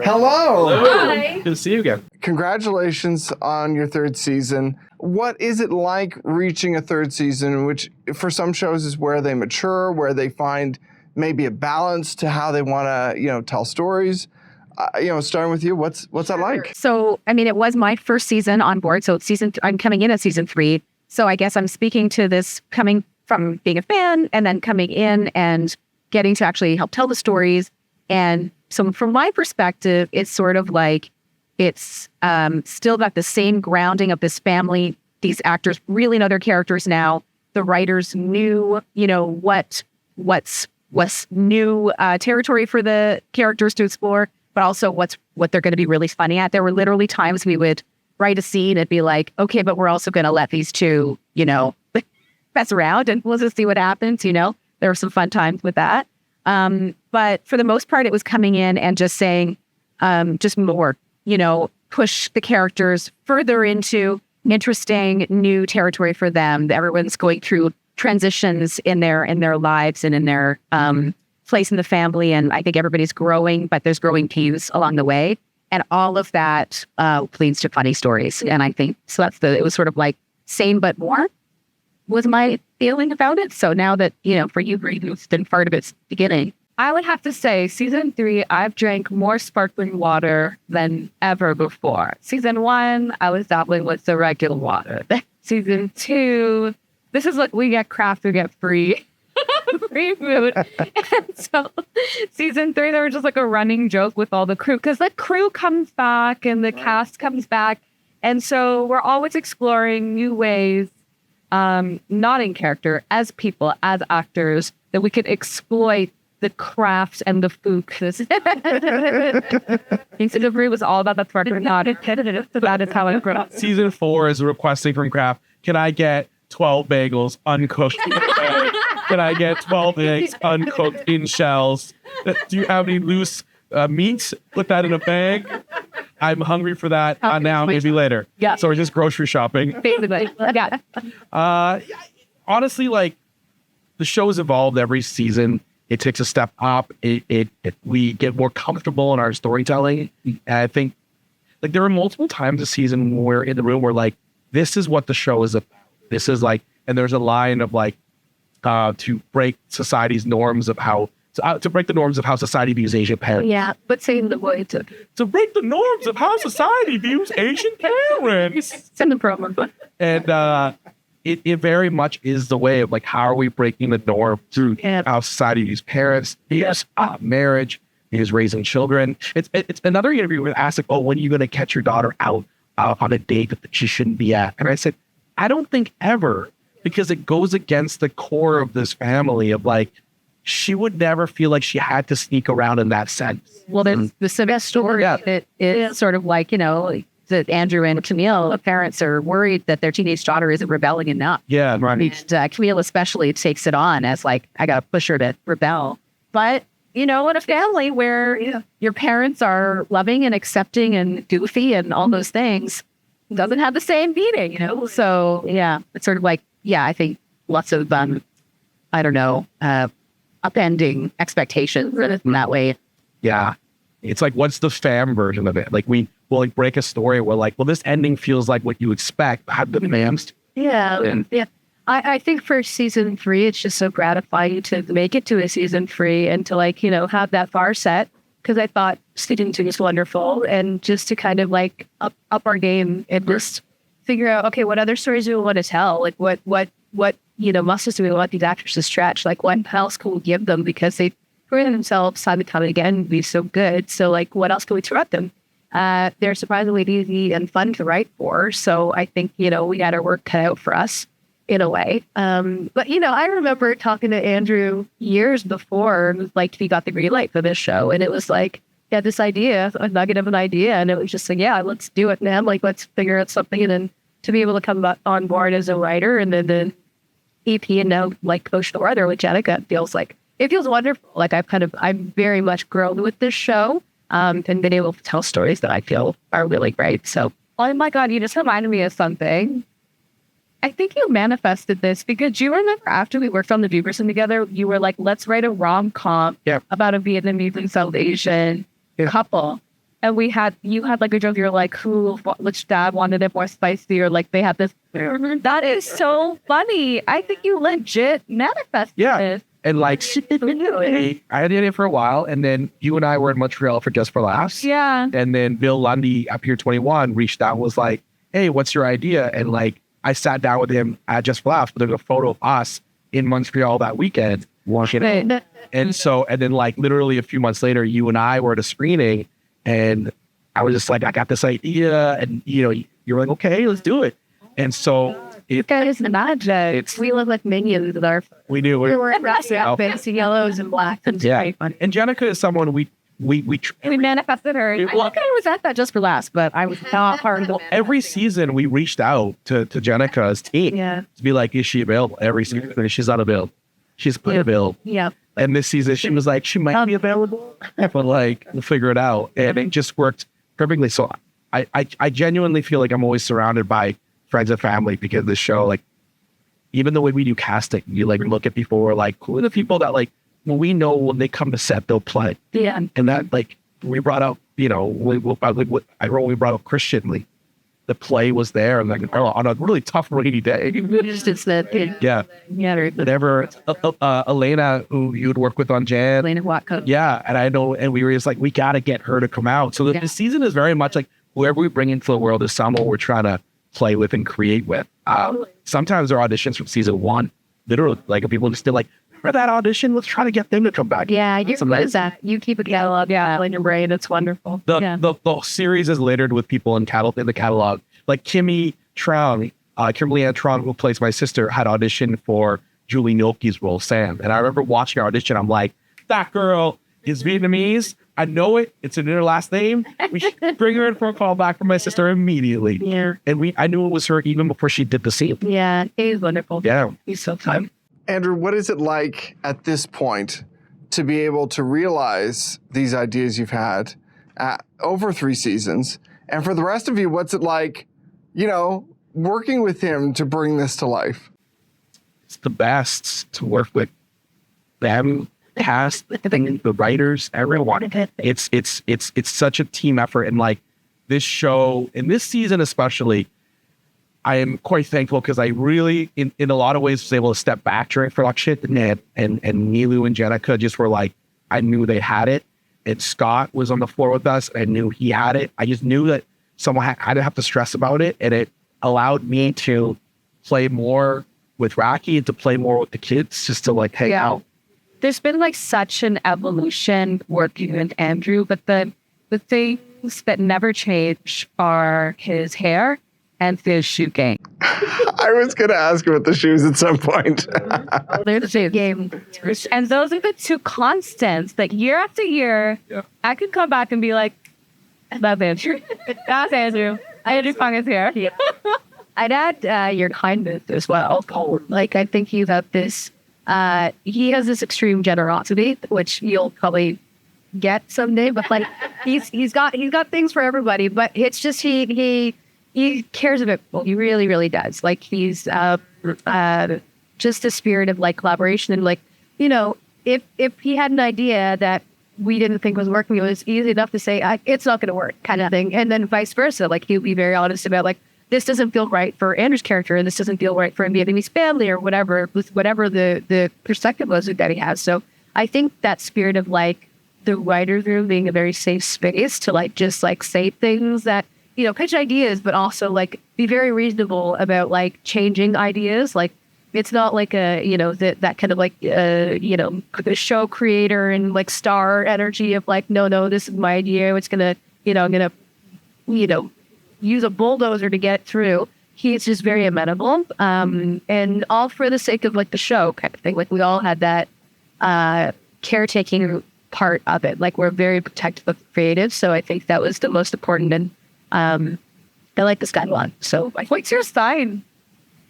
Hello. Hi. Good to see you again. Congratulations on your third season. What is it like reaching a third season, which for some shows is where they mature, where they find maybe a balance to how they want to, tell stories? Starting with you, what's that like? So, it was my first season on board. So I'm coming in at season 3. So I guess I'm speaking to this coming from being a fan and then coming in and getting to actually help tell the stories. And so from my perspective, it's sort of like it's still got the same grounding of this family. These actors really know their characters now. The writers knew, what's new territory for the characters to explore, but also what they're going to be really funny at. There were literally times we would write a scene and be like, okay, but we're also going to let these two, mess around and we'll just see what happens. There were some fun times with that. But for the most part, it was coming in and just saying, just more, push the characters further into interesting new territory for them. Everyone's going through transitions in their lives and in their place in the family. And I think everybody's growing, but there's growing pains along the way. And all of that leads to funny stories. And I think, so it was sort of like same but more was my feeling about it. So now that, for you, it's been part of its beginning. I would have to say, season 3, I've drank more sparkling water than ever before. Season 1, I was dabbling with the regular water. Season 2, this is like we get craft, we get free. Free food. And so season 3, there was just like a running joke with all the crew because the crew comes back and the cast comes back. And so we're always exploring new ways, not in character, as people, as actors, that we could exploit the craft and the food. Season 3 was all about the sparkling water. That is how it grew. Season 4 is requesting from craft, can I get 12 bagels uncooked? Can I get 12 eggs uncooked in shells? Do you have any loose meats? Put that in a bag. I'm hungry for that. Now, maybe later. Yeah. So we're just grocery shopping. Basically. Yeah. Honestly, like, the show's evolved every season. It takes a step up. We get more comfortable in our storytelling. And I think, like, there were multiple times this season where in the room we're like, this is what the show is about. This is like, and there's a line of like, to break society's norms of how to break the norms of how society views Asian parents. Yeah, but saying the way to break the norms of how society views Asian parents. send the promo. And it very much is the way of like, how are we breaking the norm through how society views parents? Yes, marriage, is raising children. It's another interview where asked like, oh, when are you going to catch your daughter out on a date that she shouldn't be at? And I said, I don't think ever. Because it goes against the core of this family of like, she would never feel like she had to sneak around in that sense. Well, there's the Sylvia story. Yeah. It is sort of like, that Andrew and Camille, the parents are worried that their teenage daughter isn't rebelling enough. Yeah, right. And Camille especially takes it on as like, I got to push her to rebel. But, in a family where your parents are loving and accepting and goofy and all those things, doesn't have the same meaning, So, yeah, it's sort of like, I think lots of, upending expectations in that way. Yeah. It's like, what's the fam version of it? Like, we will like break a story. We're like, well, this ending feels like what you expect. How the fams? Yeah. I think for season 3, it's just so gratifying to make it to a season 3 and to like, have that bar set. Because I thought season 2 was wonderful. And just to kind of like up our game and just figure out, okay, what other stories do we want to tell? Like what muscles do we want these actors to stretch? Like what else can we give them? Because they proven themselves time and time again to be so good. So like what else can we throw at them? They're surprisingly easy and fun to write for. So I think, we had our work cut out for us in a way. But I remember talking to Andrew years before, like he got the green light for this show. And it was like, he had this idea, a nugget of an idea. And it was just like, yeah, let's do it, man. Like, let's figure out something. And then to be able to come on board as a writer and then the EP and now like coach the writer with Jennica, it feels wonderful. Like I'm very much grown with this show and been able to tell stories that I feel are really great. So, oh my God, you just reminded me of something. I think you manifested this because you remember after we worked on the Viewperson together, you were like, let's write a rom-com about a Vietnamese and South Asian couple. And you had like a joke, you're like, which dad wanted it more spicy, or like they had this. That is so funny. I think you legit manifested it. And like, I did it for a while, and then you and I were in Montreal for Just for Laughs. Yeah. And then Bill Lundy at Pier 21 reached out and was like, hey, what's your idea? And like, I sat down with him at Just for Laughs, but there's a photo of us in Montreal that weekend watching it. And then like literally a few months later, you and I were at a screening, and I was just like, I got this idea. And, you know, you're like, okay, let's do it. And so it is the magic. We look like minions with our. We do. We were fancy yellows and blacks. And And Jennica is someone we manifested her. I think I was at that Just for Laughs, but I was not part of the. Every season we reached out to Jenica's team to be like, is she available? Every season she's not available. She's available. Yeah. And this season she was like, she might be available, but like we'll figure it out. And it just worked perfectly. So I genuinely feel like I'm always surrounded by friends and family because of this show. Like even the way we do casting, you like look at people who are like, who are the people that like, well, we know when they come to set, they'll play. Yeah. And that like, we brought out, you know, we brought out Christian, like the play was there and like on a really tough rainy day. Yeah. Whatever. Elena, who you'd work with on Jan. Elena Watco. Yeah. And I know, and we were just like, we got to get her to come out. So the season is very much like whoever we bring into the world is someone we're trying to play with and create with. Sometimes there are auditions from season one, literally, like people just still like, for that audition, let's try to get them to come back. Yeah, you're good at that. You keep a catalog in your brain. It's wonderful. The series is littered with people in the catalog. Like Kimberly Ann Tron, who plays my sister, had auditioned for Julie Nolke's role, Sam. And I remember watching her audition. I'm like, that girl is Vietnamese. I know it. It's in her last name. We should bring her in for a call back from my sister immediately. Yeah. And I knew it was her even before she did the scene. Yeah, he's wonderful. Yeah. He's so fun. Andrew, what is it like at this point to be able to realize these ideas you've had over 3 seasons? And for the rest of you, what's it like, you know, working with him to bring this to life? It's the best to work with them, cast, the writers, everyone. It's such a team effort. And like this show, in this season especially, I am quite thankful because I really, in a lot of ways, was able to step back during production. And Nelu and Jennica just were like, I knew they had it. And Scott was on the floor with us. And I knew he had it. I just knew that I didn't have to stress about it. And it allowed me to play more with Rakhee and to play more with the kids, just to like hang out. There's been like such an evolution working with Andrew, but the things that never change are his hair and his shoe game. I was going to ask about the shoes at some point. There's the shoe game. And those are the 2 constants that year after year, I could come back and be like, that's Andrew. That's Andrew. Andrew Phung is here. Yeah. I'd add your kindness as well. Like, I think you have this, he has this extreme generosity, which you'll probably get someday, but like, he's got things for everybody, but it's just, he cares about people. He really, really does. Like he's just a spirit of like collaboration and like, you know, if he had an idea that we didn't think was working, it was easy enough to say it's not going to work, kind of thing. And then vice versa. Like he'll be very honest about like this doesn't feel right for Andrew's character, and this doesn't feel right for a Vietnamese family or whatever. With whatever the perspective was that he has. So I think that spirit of like the writer's room being a very safe space to like just like say things that, you know, pitch ideas, but also like be very reasonable about like changing ideas. Like it's not like a, you know, that kind of like, you know, the show creator and like star energy of like, no, this is my idea. It's going to, you know, I'm going to, you know, use a bulldozer to get through. He's just very amenable. And all for the sake of like the show kind of thing. Like we all had that caretaking part of it. Like we're very protective of the creative. So I think that was the most important. And I like this guy a lot. So what's your sign?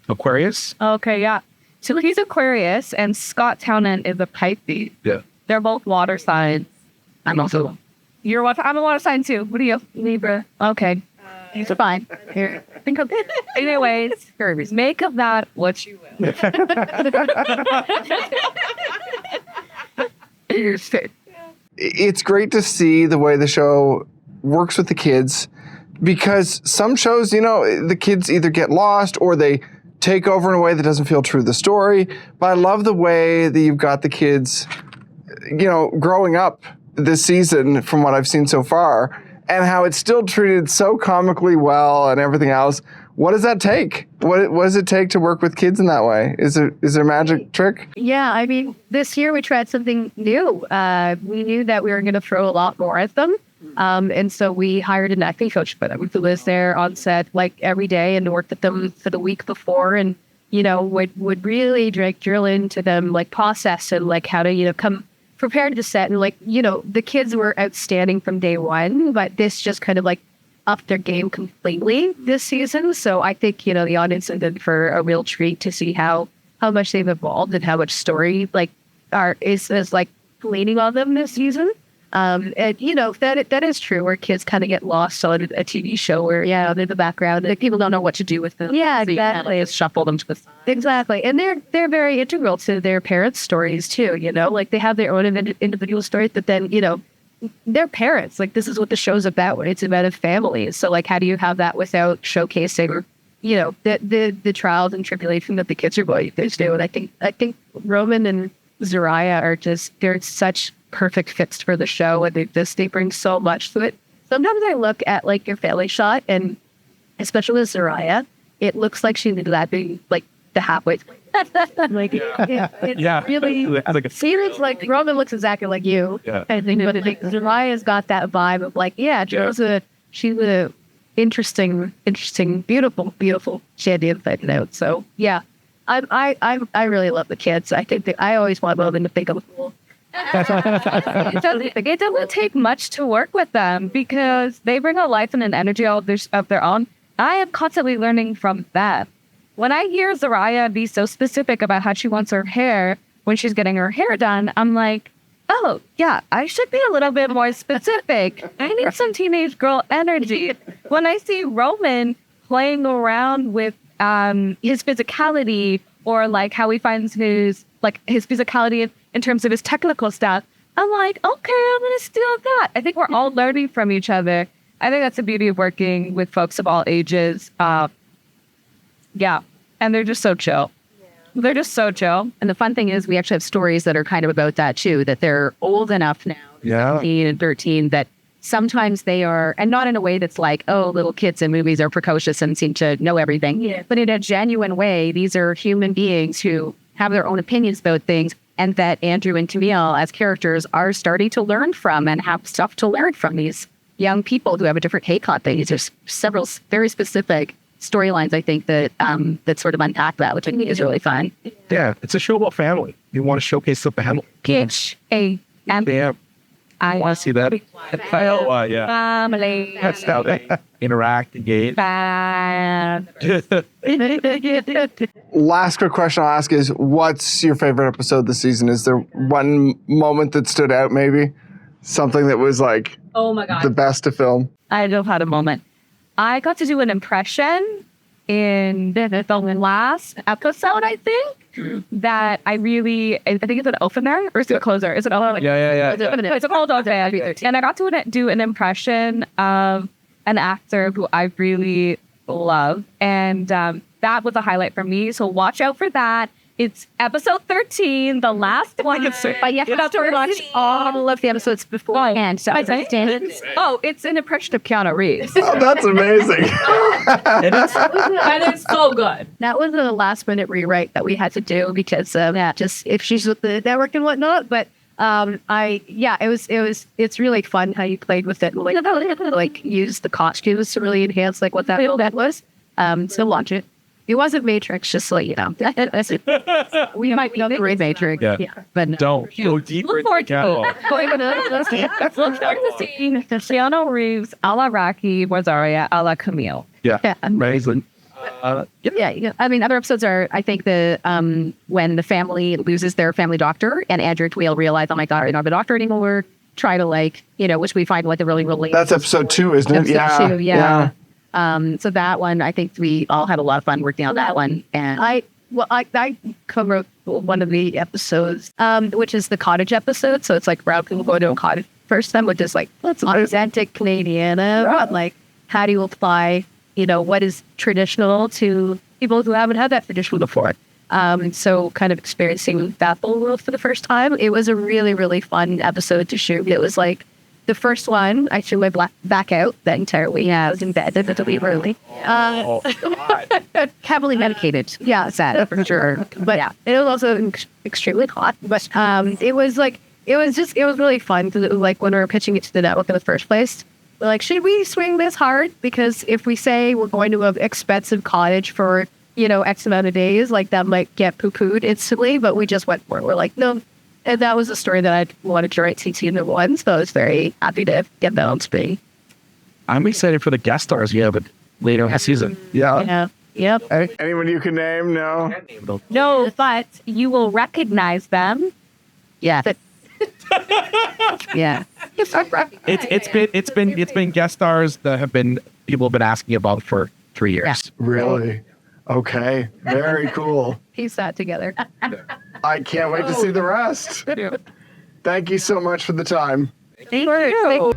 Aquarius? Okay, yeah. So he's Aquarius and Scott Townend is a Pisces. Yeah. They're both water signs. I'm also. You're what? I'm a water sign too. What are you? Libra. Okay. These are fine. Here. Think of it. Anyways, make of that what you will. It's great to see the way the show works with the kids, because some shows, the kids either get lost or they take over in a way that doesn't feel true to the story. But I love the way that you've got the kids, growing up this season from what I've seen so far, and how it's still treated so comically well and everything else. What does that take? What does it take to work with kids in that way? Is there a magic trick? Yeah, I mean, this year we tried something new. We knew that we were going to throw a lot more at them. And so we hired an acting coach for them who was there on set like every day and worked with them for the week before, and, would really drill into them, like process and like how to, come prepared to set. And like, the kids were outstanding from day one, but this just kind of like upped their game completely this season. So I think, the audience is in for a real treat to see how much they've evolved and how much story is like leaning on them this season. And that is true, where kids kind of get lost on a TV show where, they're in the background and people don't know what to do with them. Yeah, So exactly. just shuffle them to the side. Exactly. And they're very integral to their parents' stories too, like they have their own individual stories, but then, they're parents. Like, this is what the show's about. It's about a family. So like, how do you have that without showcasing, the trials and tribulation that the kids are going through? And I think Roman and Zoriah are they're such perfect fits for the show, and they bring so much to it. Sometimes I look at like your family shot, and especially with Zoriah, it looks like she's laughing like the halfway. Like, really. Seems like Roman looks exactly like you. Yeah. I think, but like Zoriah's got that vibe of like, she's a interesting, beautiful shandy inside and out. So yeah, I really love the kids. I think I always want Roman to think I'm cool. It doesn't take much to work with them because they bring a life and an energy of their own. I am constantly learning from them. When I hear Zoriah be so specific about how she wants her hair when she's getting her hair done, I'm like, oh, yeah, I should be a little bit more specific. I need some teenage girl energy. When I see Roman playing around with his physicality, or like how he finds his physicality in terms of his technical stuff, I'm like, okay, I'm going to steal that. I think we're all learning from each other. I think that's the beauty of working with folks of all ages. Yeah. And they're just so chill. They're just so chill. And the fun thing is we actually have stories that are kind of about that too, that they're old enough now, 15 and 13, that sometimes they are, and not in a way that's like, oh, little kids in movies are precocious and seem to know everything. Yeah. But in a genuine way, these are human beings who have their own opinions about things, and that Andrew and Camille as characters are starting to learn from and have stuff to learn from these young people who have a different take on things. There's several very specific storylines, I think, that sort of unpack that, which I think is really fun. Yeah, it's a show about family. You want to showcase the family. P-H-A-M. I want to see that. Family. That's how they interact, engage. Last quick question I'll ask is, what's your favorite episode this season? Is there one moment that stood out, maybe? Something that was like, oh my God, the best to film? I don't have a moment. I got to do an impression in the last episode, I think, that I think it's an opener or is it a closer? Is it an opener? Yeah. It's a cold opener. And I got to do an impression of an actor who I really love. And that was a highlight for me. So watch out for that. It's episode 13, the last one. But you have to watch all of the episodes beforehand. So it's an impression of Keanu Reeves. Oh, that's amazing. And it's so good. That was a last minute rewrite that we had to do because just if she's with the network and whatnot. But it's really fun how you played with it, like use the costumes to really enhance like what that was. So watch it. It wasn't Matrix, just so you know. We might be on the Matrix. Yeah. But no. Don't go deeper. Look forward into to seeing Keanu Reeves a la Rakhee Morzaria a la Camille. Yeah. Amazing. Yeah. I mean, other episodes are, I think, when the family loses their family doctor and Andrew and Camille realize, oh my God, I don't have a doctor anymore. Try to which we find like the really. That's episode 2, isn't it? Episode 2, yeah. So that one, I think we all had a lot of fun working on that one. And I co-wrote one of the episodes, which is the cottage episode. So it's like round people go to a cottage first time, which is like, that's authentic Canadian. But like, how do you apply, what is traditional to people who haven't had that traditional before? So kind of experiencing that whole world for the first time. It was a really, really fun episode to shoot. It was like the first one, I threw my back out the entire week. Yeah, I was in bed a little bit early. Heavily medicated. Yeah, sad for sure. But yeah, it was also extremely hot. But it was really fun because like when we were pitching it to the network in the first place, we're like, should we swing this hard? Because if we say we're going to an expensive cottage for X amount of days, like that might get poo-pooed instantly, but we just went for it. We're like, no. And that was a story that I wanted to write season 1, so I was very happy to get that on screen. I'm excited for the guest stars you have later in the season. Yeah. Yep. Anyone you can name? No. No, but you will recognize them. Yeah. Yeah. It's been guest stars that people have been asking about for 3 years. Yeah. Really? Okay. Very cool. Piece that together. I can't wait to see the rest. Thank you so much for the time. Thank you.